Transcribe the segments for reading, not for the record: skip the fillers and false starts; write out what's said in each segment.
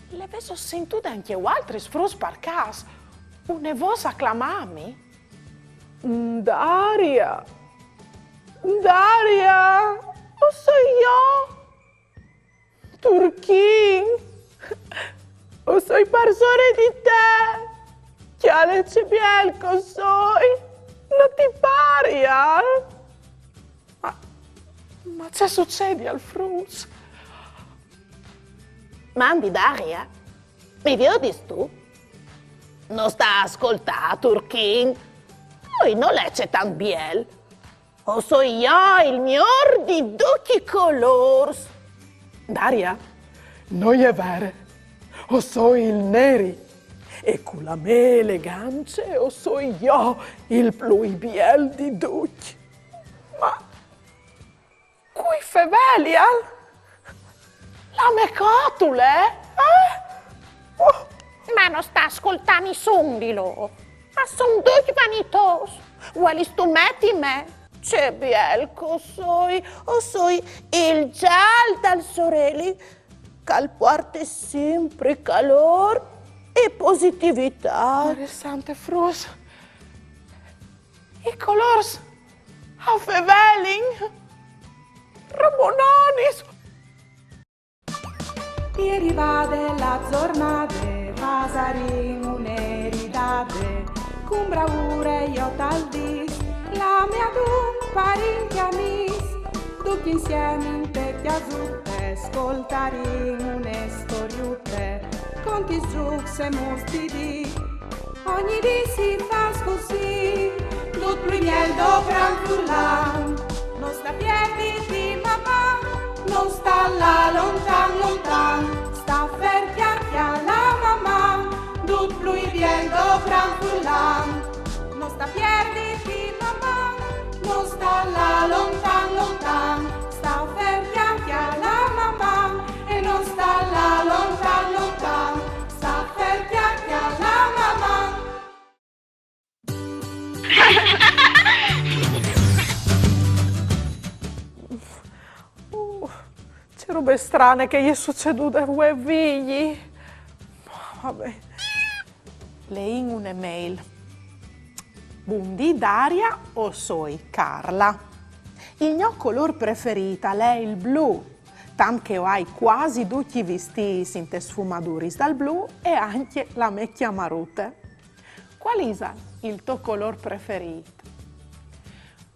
le avevo sentute anche altri frus per caso. Una voce acclamami. Daria! Daria! O soy io! Turkin! O soy persona di te! Chiale cibielco soy! Non ti pari, Ma c'è succede al frus? Mandi Daria, mi vedi tu? Non sta ascoltando, Turkin. Lui non legge tan biel. O so io il miglior di tutti i colori. Daria, non è vero. O so il neri. E con la mia eleganza o so io il più biel di tutti. Ma qui fevelia? La mia cotule? Oh. Ma non sta ascoltando nessuno di loro. Ma sono tutti vanitosi. Vuoi strumenti me? C'è bielco soi, o soi il gel dal sorelli, che porta sempre calore e positività. Interessante frus. I colori a feveling, ramononis. Ieri vade la giornata, pasarin un'eridade, con bravura io tal dis, la mia dun parinti amis, tutti insieme in te chiasutte, ascoltarin une storiute, conti giux e mustidi, ogni di si fa così, tut primiel do francullan, non sta piedi di mamma, non sta là lontan lontan, sta ferchiacchia la mamma, tut primiel do francullan, non sta piedi di mamma, non sta là lontan lontan, sta ferchiacchia la mamma, e non sta là lontan lontan, sta ferchiacchia la mamma. C'è robe strane che gli è succeduto ai tuoi figli. Vabbè. Lei in un'email. Buondì Daria o soi Carla? Il mio colore preferito è il blu, tanto che hai quasi tutti i vestiti in te sfumature dal blu e anche la mecchia marute. Qual è il tuo colore preferito?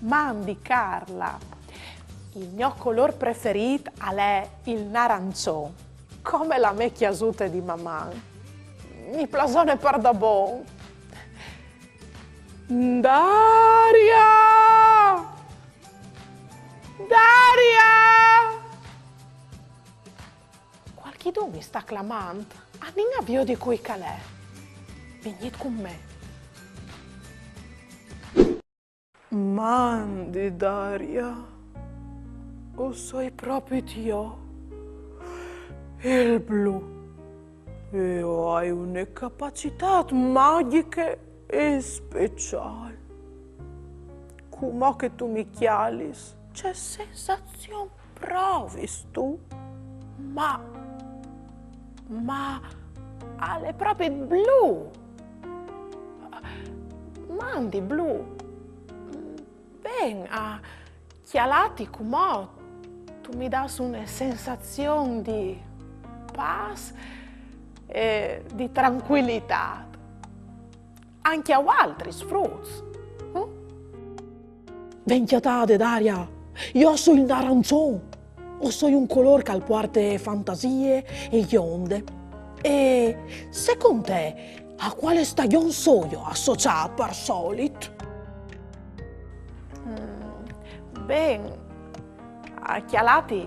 Mandi Carla, il mio colore preferito è il narancio, come la mecchia azute di mamma. Mi piace per da buon. Daria! Daria! Qualcuno mi sta clamando. A non avvio di cui calè. Venite con me. Mandi, Daria. O sei proprio io? Il blu. E hai una capacità magica e speciale. Come che tu mi chiali, c'è sensazione provis tu, ma alle proprio blu. Mandi blu. Ben, a chialati come tu mi dai una sensazione di pace e di tranquillità. Anche a altri frutti. Venchiatate, Daria, io sono il naranzone, o sono un colore che porta fantasie e onde. E secondo te, a quale stagione sono associato per solito? Ben, a chialati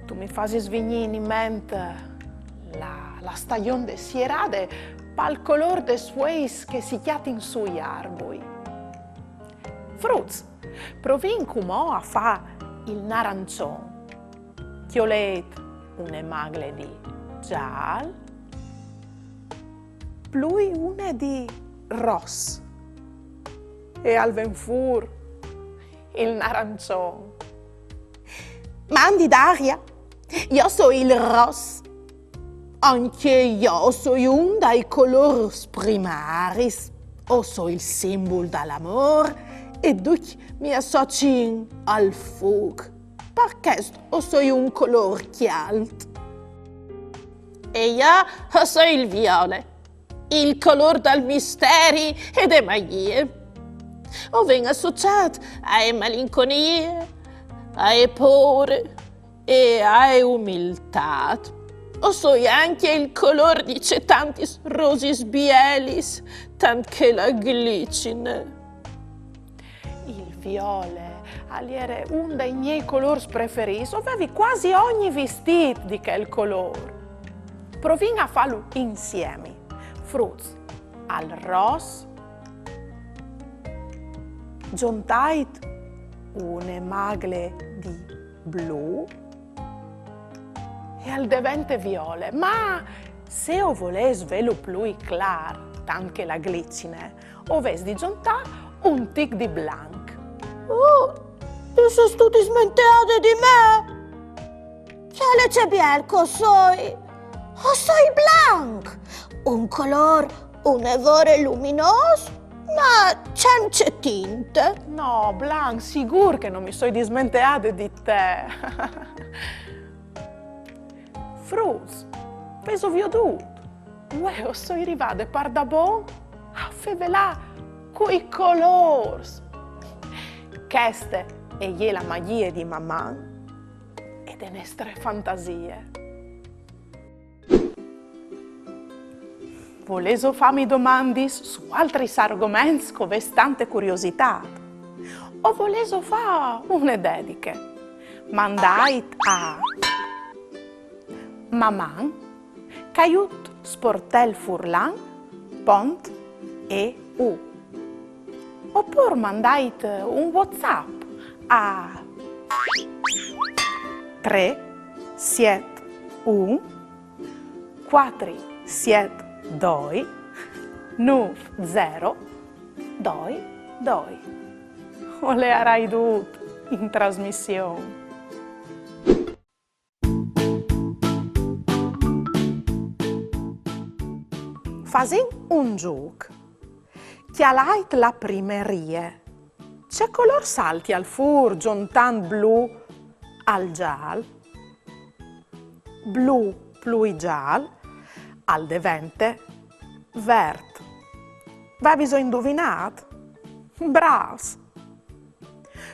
tu mi fai svenire in mente la stagione de sierade pal color de sueis che si chiatin sui arboi. Fruz, provin come a fa il naranzone. Chiolet une magle di gial, plui une di ros. E al venfur il naranzone. Mandi Daria, io so il ros. Anche io sono un dai colori primaris. O so il simbolo dell'amore e tutti mi associano al fuoco. Per questo o sono un colore chialto. E io sono il viola, il colore del misteri e delle magie. O vengo associato a malinconie, a paure e a umiltà. O so anche il colore di tanti rosi bielis, tanto la glicina. Il viola è uno dei miei colori preferiti. Avevi quasi ogni vestito di quel colore. Proviamo a farlo insieme. Frutti al rosso, giuntait una magle di blu e al diventa viola. Ma se io volessi velo più chiaro, anche la glicina, ovesi di giuntare un tic di blanc. Oh, tu sei tutti smentati di me? Ciao, c'è bianco, soi. O soi blanc. Un colore, un evore luminoso, ma c'è tinte. No, Blanc, sicuro che non mi sono dismentata di te. Frus, peso veduto. Io sono arrivata per da buon a fevelà coi colori. Queste è la magia di mamma e delle nostre fantasie. Volevo farmi domande su altri argomenti con tante curiosità. O volevo fare una dedica. Mandai a mamma che aiut sportel furlan pont e u. Oppure mandai un WhatsApp a 3 7 1 4 7 2 9 0 2 2. O le avrai dovuto in trasmissione. Fasin un gioco. Chi ha l'ait la primerie? C'è color salti al fur, giuntan blu al giallo, blu più giallo, al devente vert. Va bisogno indovinato? Bravs!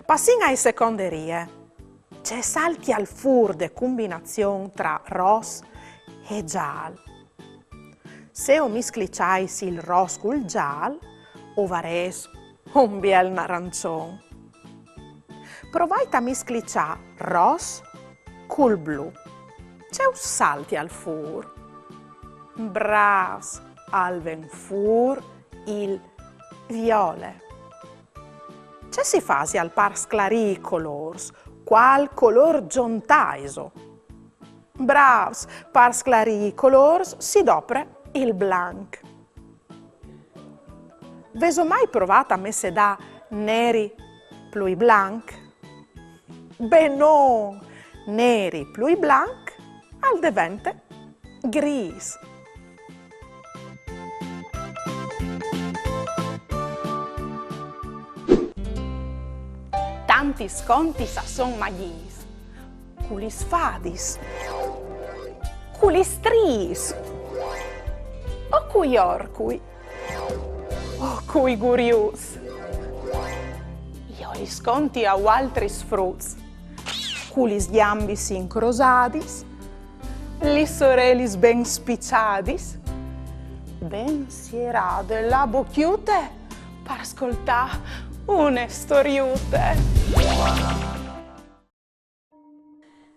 Passin ai seconderie. C'è salti al fur de combinazione tra ros e giallo. Se io misclicais il ros col giallo, o vares un biel arancione. Provai a misclicciare ros col blu. C'è un salti al fur. Bravs, alven fur il viole. C'è si fasi al par sclarì i colors, qual color giuntaiso. Bravs, par sclarì i colors si dopre il blanc. Veso mai provato a messe da neri più blanc? Beh no, neri più blanc al devente gris. Tanti sconti sa son magis, culis fadis, culis tris, o cui orcui, o cui gurius. Io li sconti a altri fruts, culis gambis incrosadis, li sorelis ben spicciadis, ben sierà della bocchiute per ascoltare une storiute.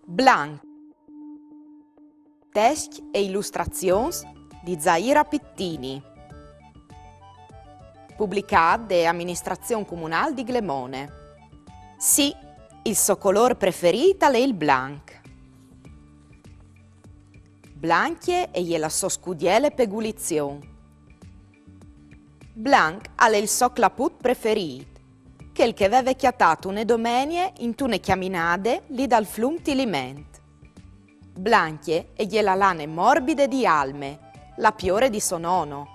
Blanc. Testi e illustrazioni di Zaira Pittini. Pubblicato da Amministrazione Comunale di Glemone. Sì, il suo colore preferito è il blanc. Blanchie e la sua scudiele pegulizione. Blanc è il suo claput preferito, quel che aveva chiatato une domenie in tune chiaminade lì dal flum Tiliment. Blanchie e gliela lane morbide di alme, la piore di sonono.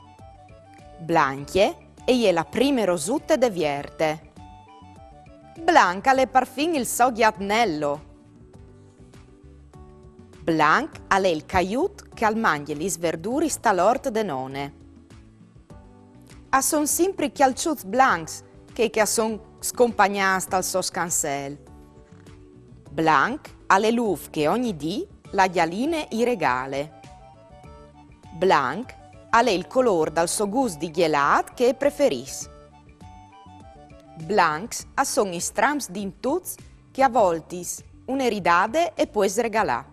Blanchie e gliela prime rosutte de vierte. Blanca le parfin il so ghiatnello. Blanc ale il caiut che al mangie li sverduri sta l'ort de none. A son sempre chialciuz blancs che a son scompagnast al so scansel. Blanc alle luf che ogni dì la ghialine i regale. Blanc alle il color dal so gust di ghelat che preferis. Blancs a son i strams d'intuz che a voltis un'eridade e poi sregalà.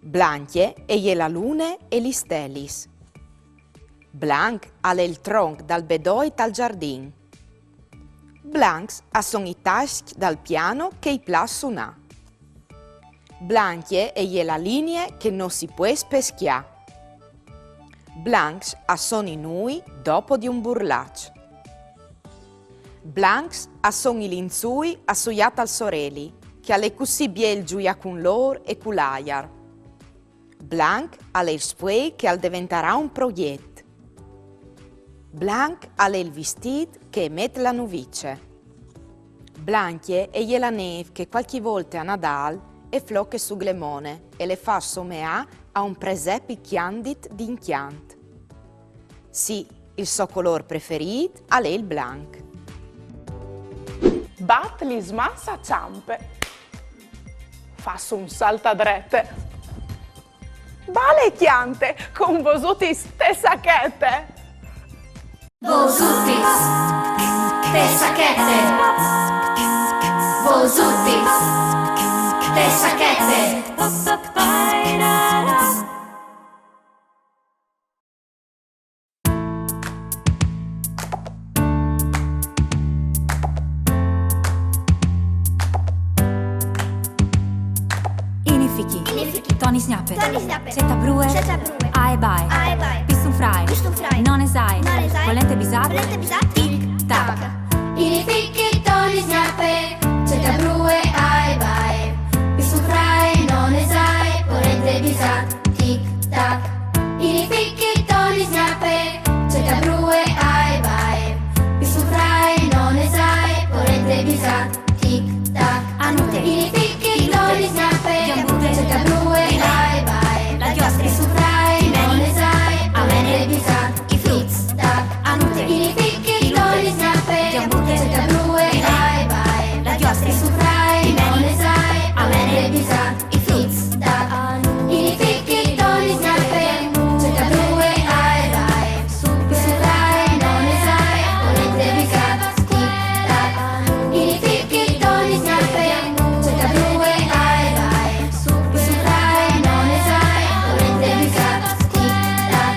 Blanchie e gliela lune e li stelis. Blanc alle il tronc dal bedoit al giardin. Blancs a son i taschi dal piano che i plas sunà. Blanchie e gliela linee che non si può speschià. Blancs a son i nui dopo di un burlaccio. Blancs a son i linzui assuiat al soreli, che alle così biel giuia con lor e culaiar. Blanc alle il spuei che al diventerà un proiet. Blanc alle il vestit che emet la nuvice. Blanchie e gliela neve che qualche volta a Nadal e flocche su glemone e le fa someà a un presepi chiandit d'inchiant. Sì, il suo color preferito è il blanc. Bat li smassa ciampe. Fasso un saltadrette. Vale chiante con vosuti stessa chete. Vosutis, te sacchette. Vosutis, te sacchette. Inifiki, Tony Snapper, Setta Brue, Ae Bae, Pistum Fry, Non Esai, Volente Bisat, Tic Tac. Inifiki, Tony Snapper, Setta Brue, Ae Bae, Pistum Fry, Non Esai, Volente Bisat, Tic Tac. Inifiki, Tony Snapper, Setta Brue, Ae Bae, Pistum Fry, Non Esai, Volente Bisat, Tic Tac. Anute, Inifiki, Tony Snapper, Setta Brue, Ae Bae, La Giostre, Pistum Fry, Non Esai, Volente Bisat, I Fruits, Tac. Anute, Inifiki, Tony Snapper, Setta Brue, Ae Bae, La Giostre, Pistum Fry, Non Esai, Volente I Bisat, Fruits, Tac. Inifiki, Tony Snapper, Setta Brue, Ae Bae, Pistum Fry, Non Esai, Volente Bisat, Tac. Inifiki, Tony Snapper, Setta Brue, Ae Bae, Pistum Fry, Non Esai, Volente Bisat, Tac.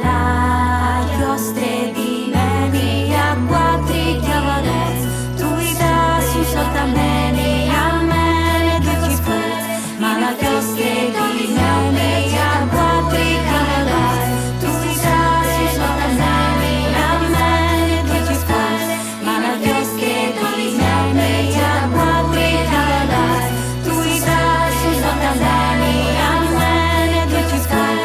La Giostre di Meni a quattri chiavadez, tu ida su sotto Meni a Meni due ci fai. Ma la Giostre di Meni a quattri chiavadez, tu ida su sotto Meni a Meni due ci fai. Ma la Giostre di Meni a quattri chiavadez, tu ida su sotto Meni a Meni due ci fai.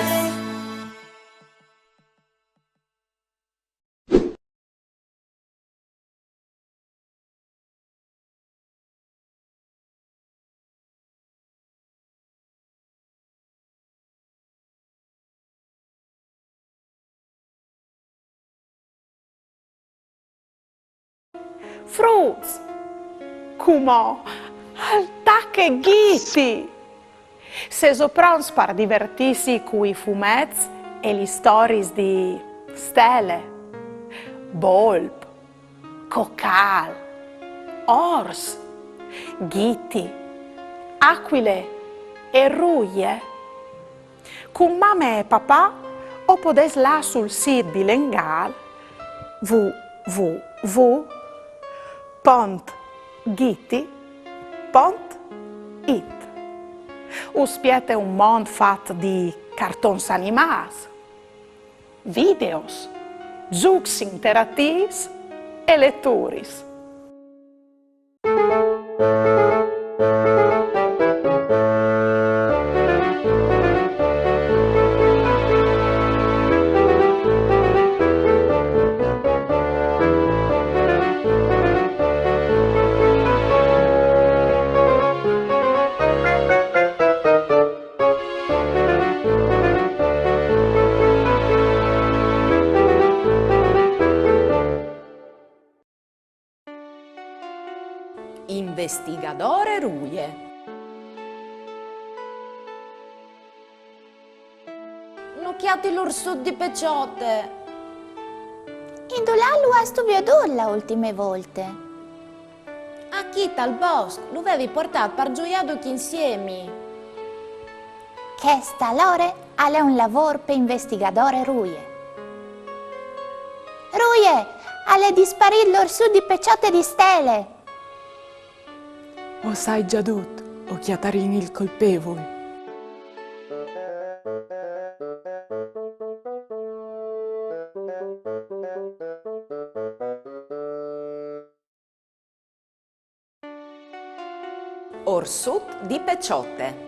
Fruits. Cumò. Altacche ghiti. Se soprons par divertisi cui fumez e li stories di stele, bolp, cocal, ors, ghiti, aquile e ruie. Con mamma e papà o podes là sul sito di Lengal www.giti.it. Uspiete un mondo fatto di cartons animati, videos, giochi interattivi e letture. investigadore Ruie. Nocchiati l'orsù di Peciote. Indolalu a stu viodulla ultime volte. A chi tal bosco lo avevi portato per gioiado insieme. Che sta lore è un lavoro per investigatore Ruie. Ruie, alle disparì l'orsù di Peciote di stele. O sai già tutto, o chiatarini il colpevole. Orsut di Peciote.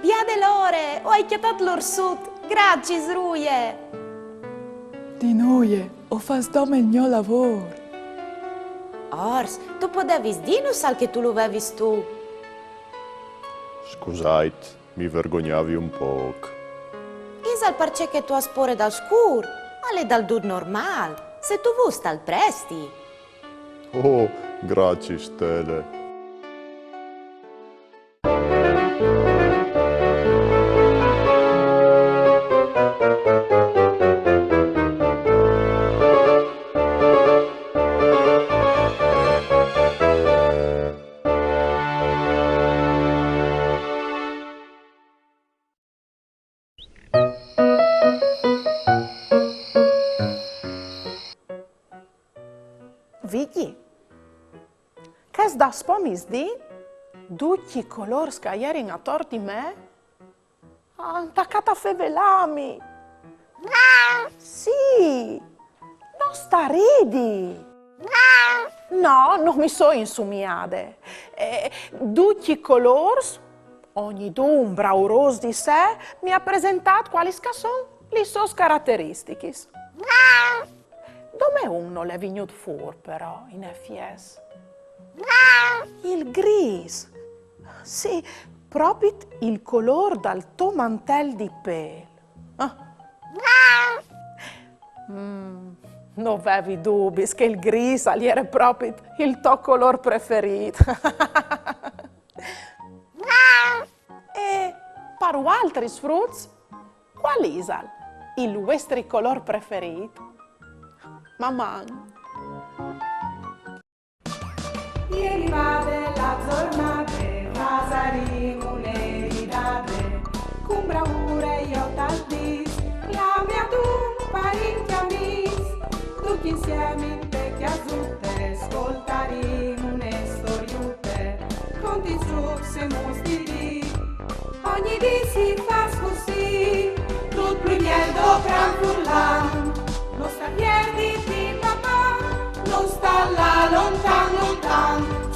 Via delore, ho chiatato l'orsut, grazie Ruie. Di noi, o fas dome il mio lavoro. Ors, tu potevi dire sal che tu lo avevi tu. Scusate, mi vergognavi un poco. Isal parce che tu has spore dal scur, ma le dal dur normal, se tu vuoi stal presti. Oh, grazie Stelle. Vidi, che da spomis di, tutti color scagliare attorno di me, attaccata a fevelami. Sì, non sta ridi. No, non mi so insumiade. Tutti color, ogni un brauros di sé, mi ha presentato quali sono le sue caratteristiche. Dove uno l'è venuto fuori però, in FS? Il gris. Sì, proprio il colore dal tuo mantello di pelo. Non avevi dubbi che il gris era proprio il tuo colore preferito. E per altri frutti, qual è il vostro colore preferito? Mamma. Ieri vade la giornata, Vasarin un'eridade, con bravura io tal dis, la mia dun parecchi amis, tutti insieme in te chiasutte, ascoltarin une storiute, conti su se mostri, ogni di si fa così, tut primiendo gran furlan, non sta piedi di mamma, non sta là lontan lontan.